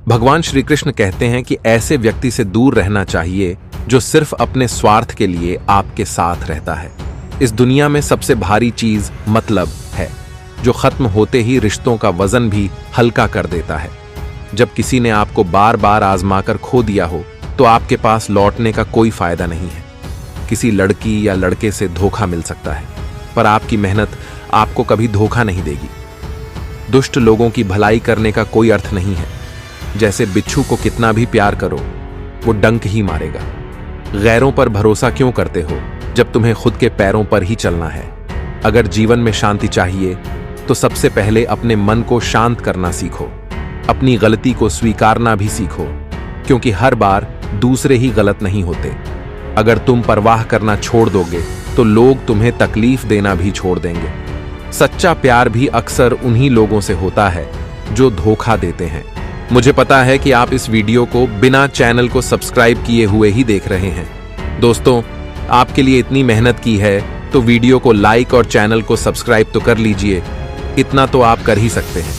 भगवान श्री कृष्ण कहते हैं कि ऐसे व्यक्ति से दूर रहना चाहिए जो सिर्फ अपने स्वार्थ के लिए आपके साथ रहता है। इस दुनिया में सबसे भारी चीज मतलब है, जो खत्म होते ही रिश्तों का वजन भी हल्का कर देता है। जब किसी ने आपको बार बार आजमाकर खो दिया हो तो आपके पास लौटने का कोई फायदा नहीं है। किसी लड़की या लड़के से धोखा मिल सकता है, पर आपकी मेहनत आपको कभी धोखा नहीं देगी। दुष्ट लोगों की भलाई करने का कोई अर्थ नहीं है। जैसे बिच्छू को कितना भी प्यार करो, वो डंक ही मारेगा। गैरों पर भरोसा क्यों करते हो जब तुम्हें खुद के पैरों पर ही चलना है? अगर जीवन में शांति चाहिए तो सबसे पहले अपने मन को शांत करना सीखो। अपनी गलती को स्वीकारना भी सीखो, क्योंकि हर बार दूसरे ही गलत नहीं होते। अगर तुम परवाह करना छोड़ दोगे तो लोग तुम्हें तकलीफ देना भी छोड़ देंगे। सच्चा प्यार भी अक्सर उन्हीं लोगों से होता है जो धोखा देते हैं। मुझे पता है कि आप इस वीडियो को बिना चैनल को सब्सक्राइब किए हुए ही देख रहे हैं। दोस्तों, आपके लिए इतनी मेहनत की है तो वीडियो को लाइक और चैनल को सब्सक्राइब तो कर लीजिए। इतना तो आप कर ही सकते हैं।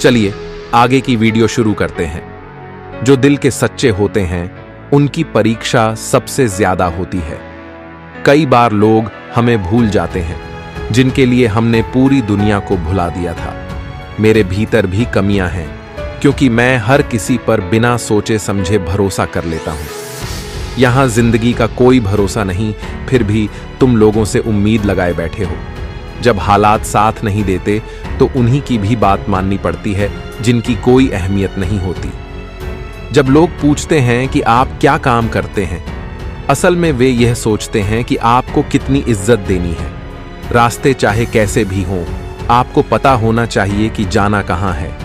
चलिए आगे की वीडियो शुरू करते हैं। जो दिल के सच्चे होते हैं उनकी परीक्षा सबसे ज्यादा होती है। कई बार लोग हमें भूल जाते हैं जिनके लिए हमने पूरी दुनिया को भुला दिया था। मेरे भीतर भी कमियां हैं, क्योंकि मैं हर किसी पर बिना सोचे समझे भरोसा कर लेता हूं। यहां जिंदगी का कोई भरोसा नहीं, फिर भी तुम लोगों से उम्मीद लगाए बैठे हो। जब हालात साथ नहीं देते तो उन्हीं की भी बात माननी पड़ती है जिनकी कोई अहमियत नहीं होती। जब लोग पूछते हैं कि आप क्या काम करते हैं, असल में वे यह सोचते हैं कि आपको कितनी इज्जत देनी है। रास्ते चाहे कैसे भी हों, आपको पता होना चाहिए कि जाना कहां है।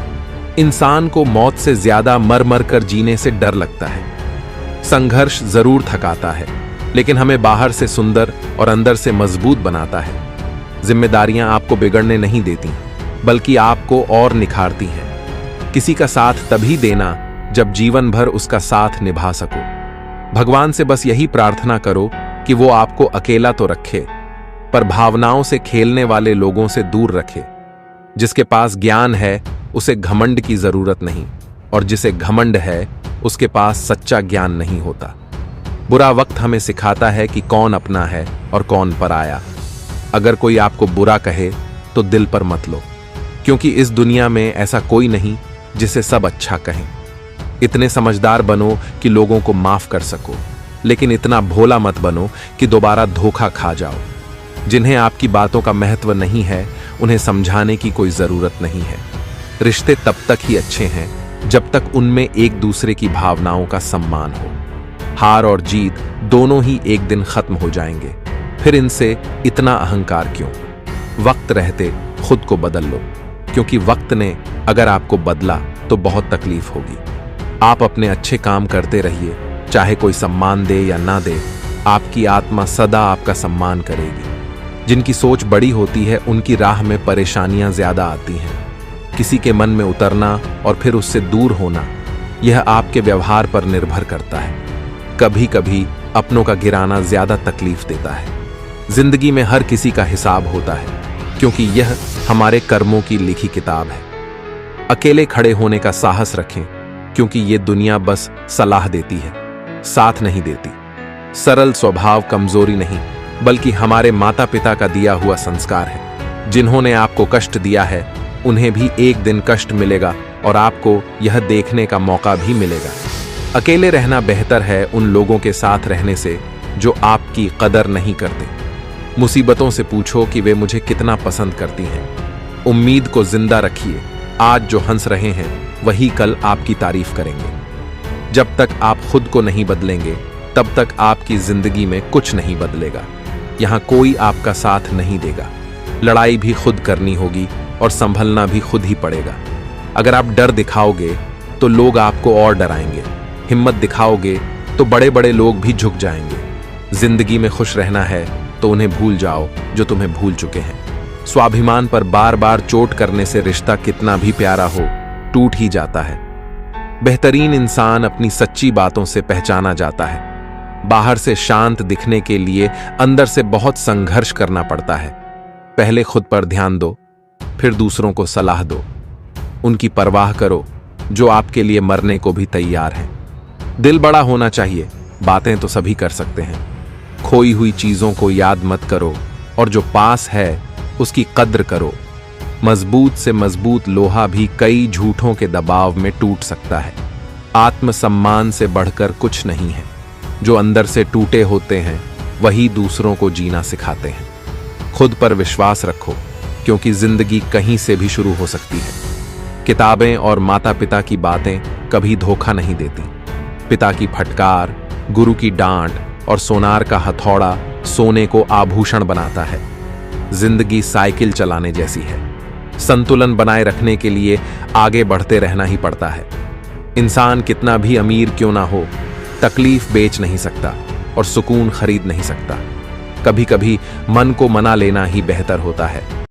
इंसान को मौत से ज्यादा मर मर कर जीने से डर लगता है। संघर्ष जरूर थकाता है, लेकिन हमें बाहर से सुंदर और अंदर से मजबूत बनाता है। जिम्मेदारियां आपको बिगड़ने नहीं देती, बल्कि आपको और निखारती हैं। किसी का साथ तभी देना जब जीवन भर उसका साथ निभा सको। भगवान से बस यही प्रार्थना करो कि वो आपको अकेला तो रखे, पर भावनाओं से खेलने वाले लोगों से दूर रखे। जिसके पास ज्ञान है उसे घमंड की जरूरत नहीं, और जिसे घमंड है उसके पास सच्चा ज्ञान नहीं होता। बुरा वक्त हमें सिखाता है कि कौन अपना है और कौन पराया। अगर कोई आपको बुरा कहे तो दिल पर मत लो, क्योंकि इस दुनिया में ऐसा कोई नहीं जिसे सब अच्छा कहें। इतने समझदार बनो कि लोगों को माफ कर सको, लेकिन इतना भोला मत बनो कि दोबारा धोखा खा जाओ। जिन्हें आपकी बातों का महत्व नहीं है, उन्हें समझाने की कोई जरूरत नहीं है। रिश्ते तब तक ही अच्छे हैं जब तक उनमें एक दूसरे की भावनाओं का सम्मान हो। हार और जीत दोनों ही एक दिन खत्म हो जाएंगे, फिर इनसे इतना अहंकार क्यों? वक्त रहते खुद को बदल लो, क्योंकि वक्त ने अगर आपको बदला तो बहुत तकलीफ होगी। आप अपने अच्छे काम करते रहिए, चाहे कोई सम्मान दे या ना दे, आपकी आत्मा सदा आपका सम्मान करेगी। जिनकी सोच बड़ी होती है उनकी राह में परेशानियां ज्यादा आती हैं। किसी के मन में उतरना और फिर उससे दूर होना, यह आपके व्यवहार पर निर्भर करता है। कभी कभी अपनों का गिराना ज्यादा तकलीफ देता है। जिंदगी में हर किसी का हिसाब होता है, क्योंकि यह हमारे कर्मों की लिखी किताब है। अकेले खड़े होने का साहस रखें, क्योंकि ये दुनिया बस सलाह देती है, साथ नहीं देती। सरल स्वभाव कमजोरी नहीं, बल्कि हमारे माता पिता का दिया हुआ संस्कार है। जिन्होंने आपको कष्ट दिया है उन्हें भी एक दिन कष्ट मिलेगा, और आपको यह देखने का मौका भी मिलेगा। अकेले रहना बेहतर है उन लोगों के साथ रहने से जो आपकी कदर नहीं करते। मुसीबतों से पूछो कि वे मुझे कितना पसंद करती हैं। उम्मीद को जिंदा रखिए। आज जो हंस रहे हैं वही कल आपकी तारीफ करेंगे। जब तक आप खुद को नहीं बदलेंगे तब तक आपकी जिंदगी में कुछ नहीं बदलेगा। यहां कोई आपका साथ नहीं देगा। लड़ाई भी खुद करनी होगी और संभलना भी खुद ही पड़ेगा। अगर आप डर दिखाओगे तो लोग आपको और डराएंगे। हिम्मत दिखाओगे तो बड़े बड़े लोग भी झुक जाएंगे। जिंदगी में खुश रहना है तो उन्हें भूल जाओ जो तुम्हें भूल चुके हैं। स्वाभिमान पर बार बार चोट करने से रिश्ता कितना भी प्यारा हो, टूट ही जाता है। बेहतरीन इंसान अपनी सच्ची बातों से पहचाना जाता है। बाहर से शांत दिखने के लिए अंदर से बहुत संघर्ष करना पड़ता है। पहले खुद पर ध्यान दो, फिर दूसरों को सलाह दो। उनकी परवाह करो, जो आपके लिए मरने को भी तैयार हैं। दिल बड़ा होना चाहिए, बातें तो सभी कर सकते हैं। खोई हुई चीजों को याद मत करो और जो पास है उसकी कद्र करो। मजबूत से मजबूत लोहा भी कई झूठों के दबाव में टूट सकता है। आत्मसम्मान से बढ़कर कुछ नहीं है। जो अंदर से टूटे होते हैं वही दूसरों को जीना सिखाते हैं। खुद पर विश्वास रखो, क्योंकि जिंदगी कहीं से भी शुरू हो सकती है। किताबें और माता पिता की बातें कभी धोखा नहीं देती। पिता की फटकार, गुरु की डांट और सोनार का हथौड़ा सोने को आभूषण बनाता है। जिंदगी साइकिल चलाने जैसी है। संतुलन बनाए रखने के लिए आगे बढ़ते रहना ही पड़ता है। इंसान कितना भी अमीर क्यों ना हो, तकलीफ बेच नहीं सकता और सुकून खरीद नहीं सकता। कभी कभी मन को मना लेना ही बेहतर होता है।